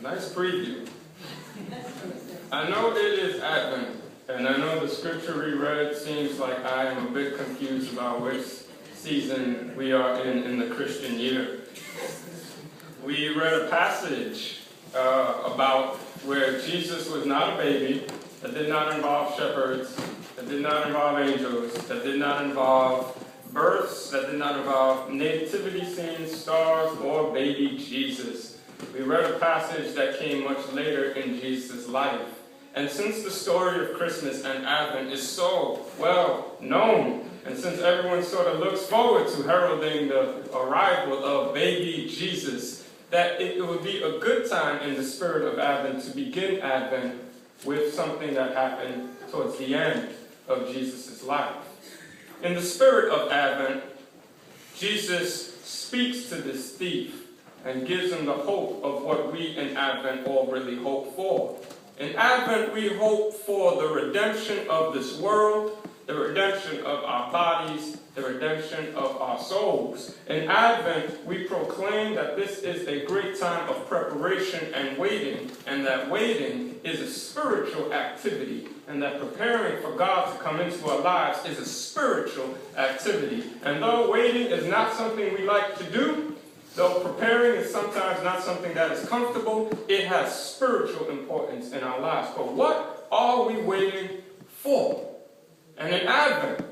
Nice preview. I know it is Advent, and I know the scripture we read seems like I am a bit confused about which season we are in the Christian year. We read a passage about where Jesus was not a baby, that did not involve shepherds, that did not involve angels, that did not involve births, that did not involve nativity scenes, stars, or baby Jesus. We read a passage that came much later in Jesus' life. And since the story of Christmas and Advent is so well known, and since everyone sort of looks forward to heralding the arrival of baby Jesus, that it would be a good time in the spirit of Advent to begin Advent with something that happened towards the end of Jesus' life. In the spirit of Advent, Jesus speaks to this thief and gives him the hope of what we in Advent all really hope for. In Advent, we hope for the redemption of this world, the redemption of our bodies, the redemption of our souls. In Advent, we proclaim that this is a great time of preparation and waiting, and that waiting is a spiritual activity, and that preparing for God to come into our lives is a spiritual activity. And though waiting is not something we like to do, though preparing is sometimes not something that is comfortable, it has spiritual importance in our lives. But what are we waiting for? And in Advent,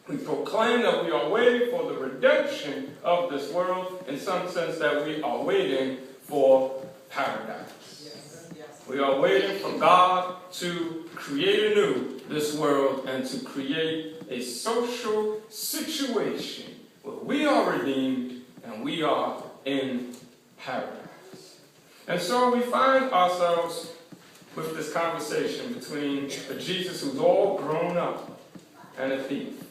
we proclaim that we are waiting for the redemption of this world, in some sense that we are waiting for paradise. We are waiting for God to create anew this world and to create a social situation where we are redeemed and we are in paradise. And so we find ourselves with this conversation between a Jesus who's all grown up and a thief.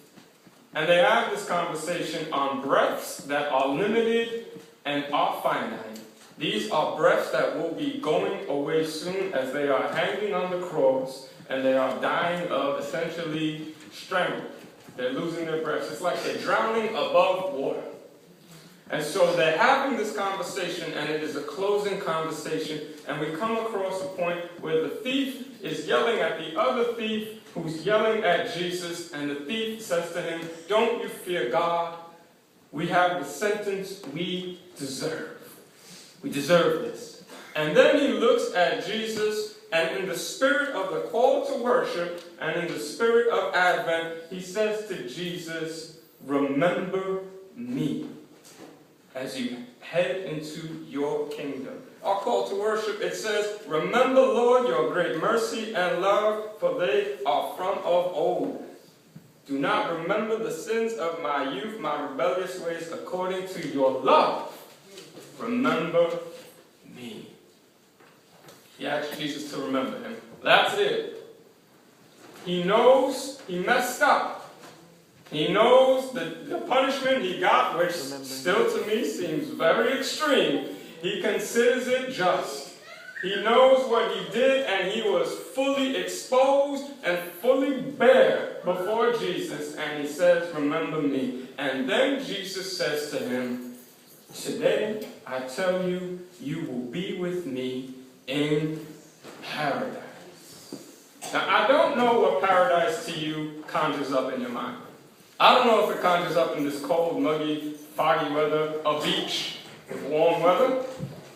And they have this conversation on breaths that are limited and are finite. These are breaths that will be going away soon as they are hanging on the cross and they are dying of essentially strangled. They're losing their breaths. It's like they're drowning above water. And so they're having this conversation, and it is a closing conversation, and we come across a point where the thief is yelling at the other thief who's yelling at Jesus, and the thief says to him, "Don't you fear God? We have the sentence we deserve. We deserve this." And then he looks at Jesus, and in the spirit of the call to worship, and in the spirit of Advent, he says to Jesus, "Remember me as you head into your kingdom." Our call to worship, it says, "Remember, Lord, your great mercy and love, for they are from of old. Do not remember the sins of my youth, my rebellious ways, according to your love. Remember me." He asked Jesus to remember him. That's it. He knows he messed up. He knows the punishment he got, which still to me seems very extreme. He considers it just. He knows what he did, and he was fully exposed and fully bare before Jesus. And he says, "Remember me." And then Jesus says to him, "Today I tell you, you will be with me in paradise." Now, I don't know what paradise to you conjures up in your mind. I don't know if it conjures up in this cold, muggy, foggy weather, a beach with warm weather,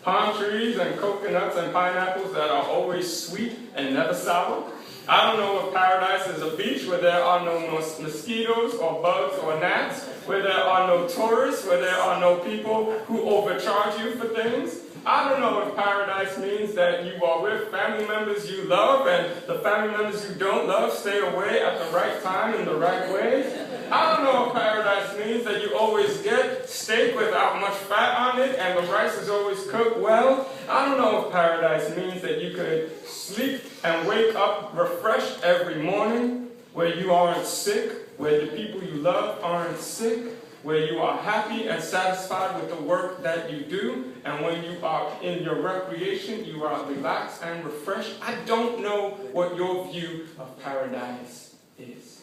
palm trees and coconuts and pineapples that are always sweet and never sour. I don't know if paradise is a beach where there are no mosquitoes or bugs or gnats, where there are no tourists, where there are no people who overcharge you for things. I don't know if paradise means that you are with family members you love and the family members you don't love stay away at the right time in the right way. I don't know if paradise means that you always get steak without much fat on it and the rice is always cooked well. I don't know if paradise means that you could sleep and wake up refreshed every morning, where you aren't sick, where the people you love aren't sick, where you are happy and satisfied with the work that you do, and when you are in your recreation, you are relaxed and refreshed. I don't know what your view of paradise is.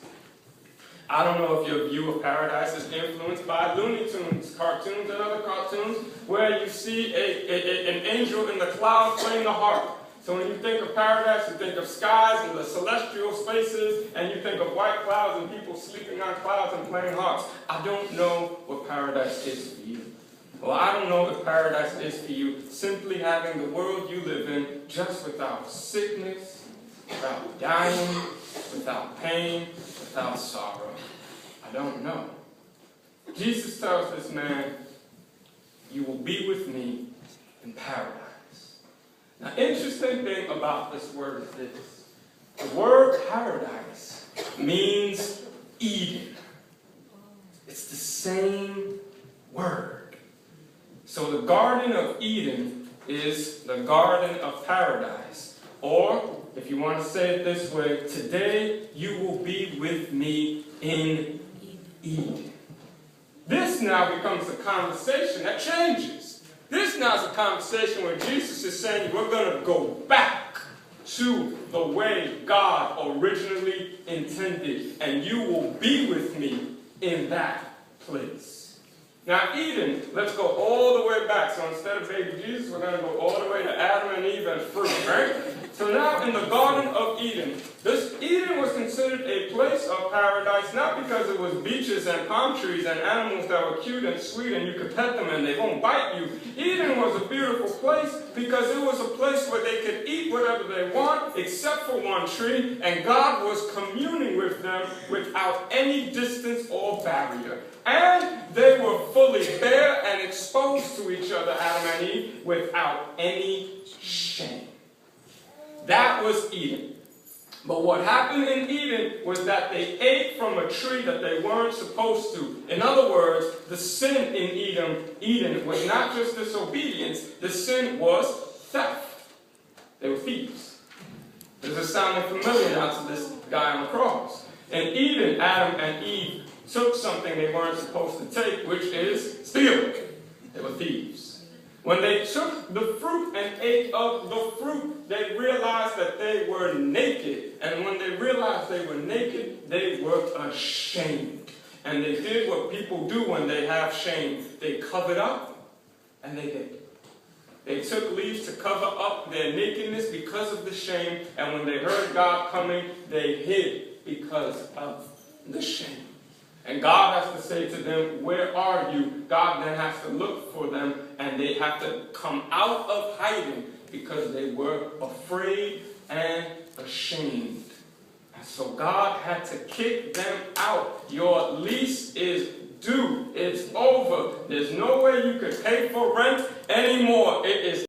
I don't know if your view of paradise is influenced by Looney Tunes, cartoons and other cartoons, where you see an angel in the clouds playing the harp. So when you think of paradise, you think of skies and the celestial spaces, and you think of white clouds and people sleeping on clouds and playing harps. I don't know what paradise is for you. Well, I don't know if paradise is for you simply having the world you live in just without sickness, without dying, without pain, without sorrow. I don't know. Jesus tells this man, you will be with me in paradise. Now, interesting thing about this word is this. The word paradise means Eden. It's the same word. So the Garden of Eden is the Garden of Paradise. Or, if you want to say it this way, today you will be with me in Eden. This now becomes a conversation that changes. This now is a conversation where Jesus is saying we're going to go back to the way God originally intended, and you will be with me in that place. Now, Eden, let's go all the way back. So instead of baby Jesus, we're going to go all the way to Adam and Eve and fruit, right? So now in the Garden of Eden, this Eden was considered a place of paradise, not because it was beaches and palm trees and animals that were cute and sweet and you could pet them and they won't bite you. Eden was a beautiful place because it was a place where they could eat whatever they want except for one tree, and God was communing with them without any distance or barrier. And they were fully bare and exposed to each other, Adam and Eve, without any shame. That was Eden. But what happened in Eden was that they ate from a tree that they weren't supposed to. In other words, the sin in Eden was not just disobedience, the sin was theft. They were thieves. Does this sound familiar now to this guy on the cross? In Eden, Adam and Eve took something they weren't supposed to take, which is stealing. They were thieves. When they took the fruit and ate of the fruit, they realized that they were naked. And when they realized they were naked, they were ashamed. And they did what people do when they have shame. They covered up and they hid. They took leaves to cover up their nakedness because of the shame. And when they heard God coming, they hid because of the shame. And God has to say to them, where are you? God then has to look for them, and they have to come out of hiding because they were afraid and ashamed. And so God had to kick them out. Your lease is due. It's over. There's no way you can pay for rent anymore. It is